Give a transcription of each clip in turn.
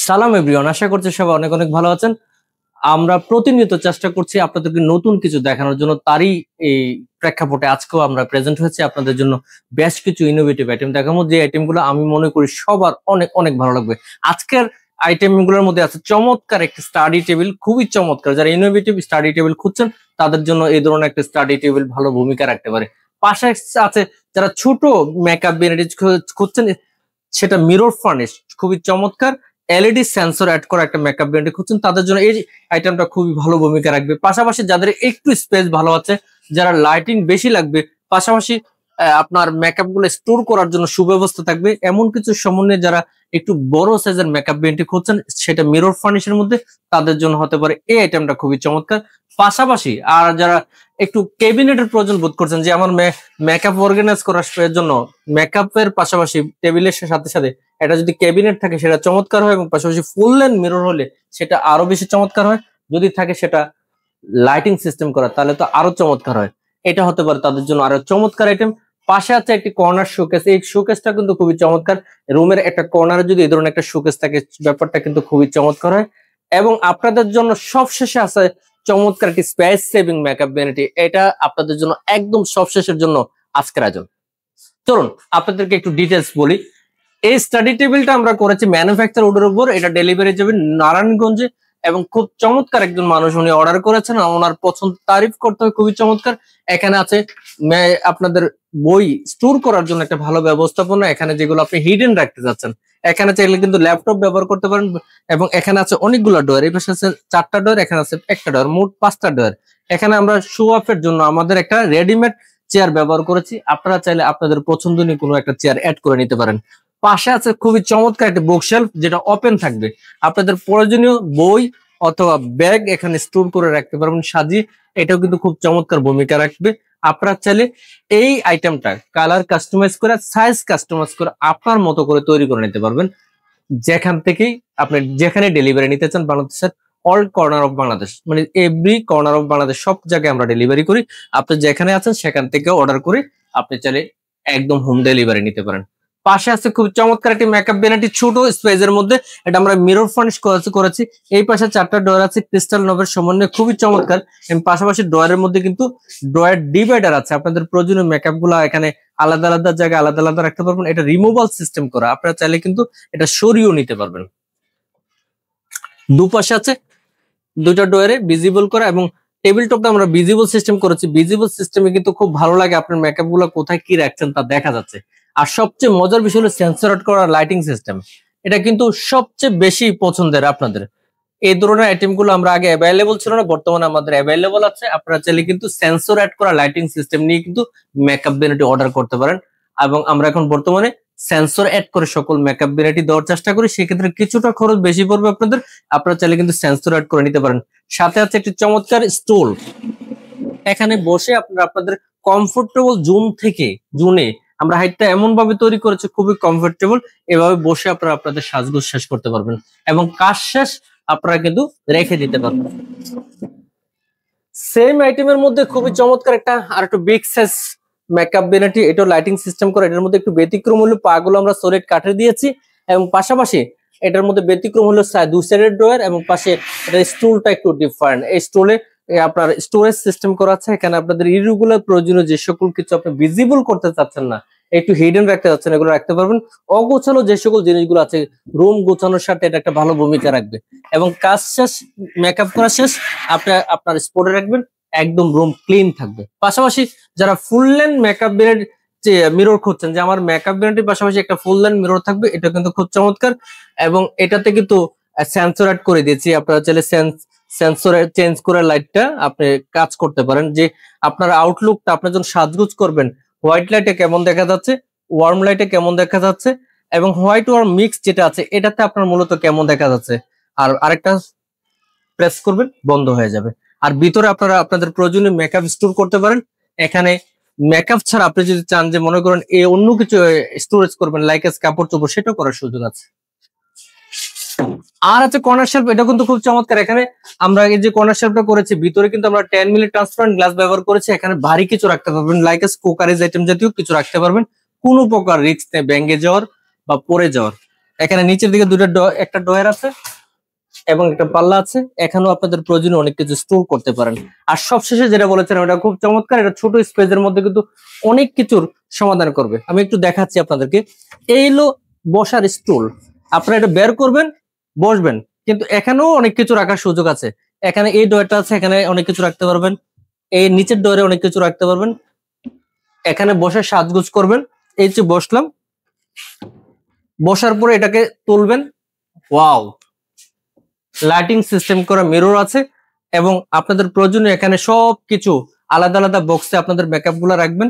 সালাম এভরিওয়ান, আশা করছি সবাই অনেক অনেক ভালো আছেন। আমরা প্রতিনিয়ত চেষ্টা করছি আপনাদেরকে নতুন কিছু দেখানোর জন্য, তারই এই প্রেক্ষাপটে আজকেও আমরা প্রেজেন্ট হয়েছি আপনাদের জন্য বেশ কিছু ইনোভেটিভ আইটেম দেখাবো, যে আইটেমগুলো আমি মনে করি সবার অনেক অনেক ভালো লাগবে। আজকের আইটেমগুলোর মধ্যে আছে চমৎকার একটি স্টাডি টেবিল, খুবই চমৎকার। যারা ইনোভেটিভ স্টাডি টেবিল খুঁজছেন তাদের জন্য এই ধরনের একটা স্টাডি টেবিল ভালো ভূমিকা রাখতে পারে। পাশে আছে যারা ছোট মেকআপ বেনিটিস খুঁজছেন, সেটা মিরর ফার্নিশ, খুবই চমৎকার এলইডি সেন্সর অ্যাড করা একটা মেকআপ ব্র্যান্ডে খুঁজছেন, তাদের জন্য এই আইটেমটা খুবই ভালো ভূমিকা রাখবে। পাশাপাশি যাদের একটু স্পেস ভালো আছে, যারা লাইটিং বেশি লাগবে, পাশাপাশি আপনার মেকআপ গুলো স্টোর করার জন্য সুব্যবস্থা থাকবে, এমন কিছু সমন্বয়ে যারা একটু বড় সাইজের মেকআপ ব্র্যান্ডে খুঁজছেন, সেটা মিরর ফার্নিশের মধ্যে তাদের জন্য হতে পারে এই আইটেমটা খুবই চমৎকার। পাশাপাশি আর যারা একটু ক্যাবিনেটের প্রয়োজন বোধ করছেন, যে আমার মেকআপ অর্গানাইজ করার জন্য মেকআপের পাশাপাশি টেবিলের সাথে সাথে এটা যদি ক্যাবিনেট থাকে সেটা চমৎকার হয়, এবং পাশাপাশি ফুল লেন্থ মিরর হলে সেটা আরো বেশি চমৎকার হয়। যদি থাকে সেটা লাইটিং সিস্টেম করা, তাহলে তো আরো চমৎকার হয়। এটা হতে পারে তাদের জন্য আরো চমৎকার আইটেম। পাশে আছে একটি কর্নার শোকেস, এই শোকেসটা কিন্তু খুবই চমৎকার। রুমের একটা কর্নারে যদি এই ধরনের একটা শোকেস থাকে, ব্যাপারটা কিন্তু খুবই চমৎকার হয়। এবং আপনাদের জন্য সবশেষে আছে চমৎকার একটি স্পেস সেভিং মেকআপ ভ্যানিটি, এটা আপনাদের জন্য একদম সবশেষের জন্য আজকের আয়োজন। চলুন আপনাদেরকে একটু ডিটেলস বলি। এই স্টাডি টেবিলটা আমরা করেছি ম্যানুফ্যাকচার অর্ডার উপর, এটা ডেলিভারি যাবে নারায়ণগঞ্জে, এবং খুব চমৎকার একজন মানুষ উনি অর্ডার করেছেন, ওনার পছন্দ তারিফ করতে হয়, খুবই চমৎকার। এখানে আছে আপনাদের বই স্টোর করার জন্য একটা ভালো ব্যবস্থাপনা, এখানে যেগুলো আপনি হিডেন রাখতে যাচ্ছেন, এখানে চাইলে কিন্তু ল্যাপটপ ব্যবহার করতে পারেন। এবং এখানে আছে অনেকগুলো ডয়ার, এই পাশে আছে 4টা ডয়ার, এখানে আছে একটা ডয়ার, মোট 5টা ডয়ার। এখানে আমরা শো অফের জন্য আমাদের একটা রেডিমেড চেয়ার ব্যবহার করেছি, আপনারা চাইলে আপনাদের পছন্দনীয় কোনো একটা চেয়ার অ্যাড করে নিতে পারেন। পাশে আছে খুবই চমৎকার একটা বুকশেলফ, যেটা ওপেন থাকবে, আপনাদের প্রয়োজনীয় বই অথবা ব্যাগ এখানে স্টোর করে রাখতে পারবেন সাজিয়ে, এটাও কিন্তু খুব চমৎকার ভূমিকা রাখবে। আপনারা চাইলে এই আইটেমটা কালার কাস্টমাইজ করে, সাইজ কাস্টমাইজ করে আপনার মতো করে তৈরি করে নিতে পারবেন, যেখান থেকেই আপনি যেখানে ডেলিভারি নিতে চান বাংলাদেশের অল কর্নার অফ বাংলাদেশ, মানে এভরি কর্নার অফ বাংলাদেশ, সব জায়গায় আমরা ডেলিভারি করি। আপনি যেখানে আছেন সেখান থেকে অর্ডার করে আপনি চাইলে একদম হোম ডেলিভারি নিতে পারেন। পাশে আছে খুব চমৎকার একটি মেকআপ ভ্যানিটি, ছোট স্পেসের মধ্যে, এটা আমরা মিরর ফার্নিশ করেছি। এই পাশে 4টা ডয়ার আছে ক্রিস্টাল নবের সমন্বয়ে, খুবই চমৎকার। এবং পাশাপাশি ডয়ারের মধ্যে কিন্তু ডয়ার ডিভাইডার আছে, আপনাদের প্রয়োজনীয় মেকআপ গুলা এখানে আলাদা আলাদা জায়গায় আলাদা আলাদা রাখতে পারবেন। এটা রিমুভাল সিস্টেম করা, আপনারা চাইলে কিন্তু এটা সরিয়েও নিতে পারবেন। দুপাশে আছে 2টা ডয়ারে ভিজিবল করা, এবং টেবিল টপটা আমরা ভিজিবল সিস্টেম করেছি। ভিজিবল সিস্টেমে কিন্তু খুব ভালো লাগে, আপনার মেকআপ গুলো কোথায় কি রাখছেন তা দেখা যাচ্ছে। আর সবচেয়ে মজার বিষয় হলো সেন্সর অ্যাড করা লাইটিং সিস্টেম, এটা কিন্তু সবচেয়ে বেশি পছন্দের আপনাদের। এই ধরনের আইটেম গুলো আমরা আগে অ্যাভেলেবল ছিল না, বর্তমানে আমাদের অ্যাভেলেবল আছে। আপনারা চাইলে কিন্তু সেন্সর অ্যাড করা লাইটিং সিস্টেম নিয়ে কিন্তু মেকআপ ভ্যানিটি অর্ডার করতে পারেন। এবং আমরা এখন বর্তমানে সেন্সর অ্যাড করে সকল মেকআপ ভ্যানিটি দেওয়ার চেষ্টা করি, সেক্ষেত্রে কিছুটা খরচ বেশি পড়বে আপনাদের, আপনারা চাইলে কিন্তু সেন্সর অ্যাড করে নিতে পারেন। সাথে আছে একটি চমৎকার স্টুল, এখানে বসে আপনারা আপনাদের কমফোর্টেবল জোনে আমরা হাইটটা এমন ভাবে তৈরি করেছি, খুবই কমফোর্টেবল, এভাবে বসে আপনারা আপনাদের সাজগোজ শেষ করতে পারবেন, এবং কাজ শেষ আপনারা কিন্তু রেখে দিতে পারবেন। সেম আইটেমের মধ্যে খুবই চমৎকার একটা আর একটু বিগ সাইজ মেকআপ ভ্যানিটি, এটাও লাইটিং সিস্টেম করা। এটার মধ্যে একটু ব্যতিক্রম হলো পাগুলো আমরা সলিড কাঠের দিয়েছি, এবং পাশাপাশি এটার মধ্যে ব্যতিক্রম হলো 2 সাইডের ড্রয়ার, এবং পাশে এটার স্টুলটা একটু ডিফারেন্ট। এই স্টুলে আপনার স্টোরেজ সিস্টেম করা আছে, এখানে আপনাদের ইরেগুলার প্রয়োজনীয় যে সকল কিছু আপনি ভিজিবল করতে চাচ্ছেন না, একটু হিডেন রাখতে চাচ্ছেন, এগুলো রাখতে পারবেন। অগোছালো যে সকল জিনিসগুলো আছে, রুম গোছানোর সাথে এটা একটা ভালো ভূমিকা রাখবে। এবং কাজ শেষ, মেকআপ করা শেষ, আপনি আপনার স্পটে রাখবেন, একদম রুম ক্লিন থাকবে। পাশাপাশি যারা ফুল লেন্থ মেকআপ ভ্যানিটি যে মিরর খুঁজছেন, যে আমার মেকআপ ভ্যানিটির পাশাপাশি একটা ফুল লেন্থ মিরর থাকবে, এটা কিন্তু খুব চমৎকার। এবং এটাতে কিন্তু সেন্সর অ্যাড করে দিয়েছি, আপনারা চাইলে সেন্সর চেঞ্জ করে লাইটটা আপনি কাজ করতে পারেন, যে আপনার আউটলুকটা আপনি যখন সাজগুজ করবেন, হোয়াইট লাইটে কেমন দেখা যাচ্ছে, ওয়ার্ম লাইটে কেমন দেখা যাচ্ছে, এবং হোয়াইট ওয়ার্ম মিক্স যেটা আছে এটাতে আপনার মূলত কেমন দেখা যাচ্ছে। আর আরেকটা প্রেস করবেন, বন্ধ হয়ে যাবে। আর ভিতরে আপনারা আপনাদের প্রয়োজনীয় মেকআপ স্টোর করতে পারেন। এখানে মেকআপ ছাড়া আপনি যদি চান যে মনে করেন অন্য কিছু স্টোরেজ করবেন, লাইক কাপড় চোপড়, সেটাও করার সুযোগ আছে। আর আছে কর্নার শেলফ, এটা কিন্তু খুব চমৎকার। এখানে আমরা এই যে কর্নার শেলফটা করেছি, ভিতরে কিন্তু আমরা 10 মিলি ট্রান্সপারেন্ট গ্লাস ব্যবহার করেছি। এখানে ভারী কিছু রাখতে পারবেন, লাইক কুকারিজ আইটেম জাতীয় কিছু রাখতে পারবেন, কোনো প্রকার রিস্ক নেই ভেঙে যাওয়ার বা পড়ে যাওয়ার। এখানে নিচের দিকে একটা ডয়ার আছে এবং একটা পাল্লা আছে। এখানেও আপনাদের প্রয়োজনীয় অনেক কিছু স্টোর করতে পারেন। আর সবশেষে যেটা বলেছেন ওটা খুব চমৎকার, এটা ছোট স্পেসের মধ্যে কিন্তু অনেক কিছুর সমাধান করবে। আমি একটু দেখাচ্ছি আপনাদেরকে। এই হলো বসার স্টুল, আপনারা এটা বের করবেন, বসবেন, কিন্তু এখানেও অনেক কিছু রাখার সুযোগ আছে। এখানে এই ডয়ারটা আছে, এখানে অনেক কিছু রাখতে পারবেন। এই নিচের ডয়ারে অনেক কিছু রাখতে পারবেন। এখানে বসে সাজগুজ করবেন। এই যে বসলাম, বসার পরে এটাকে তুলবেন। ওয়াও, লাইটিং সিস্টেম করা মিরর আছে এবং আপনাদের প্রয়োজনীয় এখানে সবকিছু আলাদা আলাদা বক্সে আপনাদের মেকআপ গুলা রাখবেন,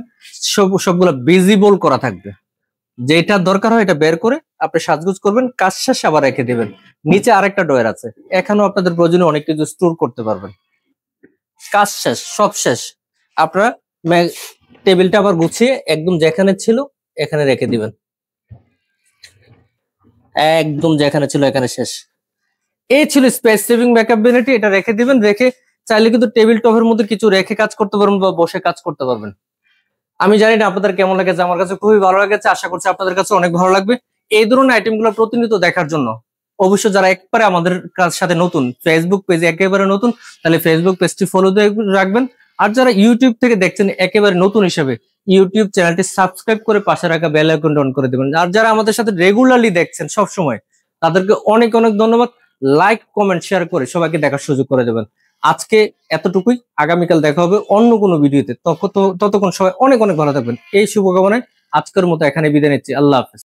সবগুলা ভিজিবল করা থাকবে। যেটা দরকার হয় এটা বের করে আপনি সাজগুজ করবেন, কাজ শেষে আবার রেখে দিবেন। নিচে আরেকটা ডয়ার আছে, এখানেও আপনাদের প্রয়োজনীয় অনেক কিছু স্টোর করতে পারবেন। কাজ শেষ, সব শেষ। আপনারা টেবিলটা আবার গুছিয়ে একদম যেখানে ছিল এখানে রেখে দিবেন, একদম যেখানে ছিল এখানে শেষ। এই ছিল স্পেস সেভিং মেকআপ ভ্যানিটি। এটা রেখে দিবেন, রেখে চাইলে কিন্তু টেবিল টপের মধ্যে কিছু রেখে কাজ করতে পারবেন বা বসে কাজ করতে পারবেন। আমি জানি না আপনাদের কেমন লেগেছে, আমার কাছে খুবই ভালো লেগেছে, আশা করছি আপনাদের কাছে অনেক ভালো লাগবে। এই ধরনের আইটেমগুলো প্রতিনিয়ত দেখার জন্য অবশ্যই যারা একবারে আমাদের সাথে নতুন, ফেসবুক পেজে একেবারে নতুন, তাহলে ফেসবুক পেজটি ফলো দিয়ে রাখবেন। আর যারা ইউটিউব থেকে দেখছেন একেবারে নতুন হিসেবে, ইউটিউব চ্যানেলটি সাবস্ক্রাইব করে পাশে রাখা বেল আইকনটি অন করে দেবেন। আর যারা আমাদের সাথে রেগুলারলি দেখছেন সব সময়, তাদেরকে অনেক অনেক ধন্যবাদ। লাইক কমেন্ট শেয়ার করে সবাইকে দেখার সুযোগ করে দেবেন। আজকে এতটুকুই, আগামীকাল দেখা হবে অন্য কোনো ভিডিওতে। ততক্ষণ সবাই অনেক অনেক ভালো থাকবেন এই শুভকামনায় আজকের মতো এখানে বিদায় নিচ্ছি। আল্লাহ হাফেজ।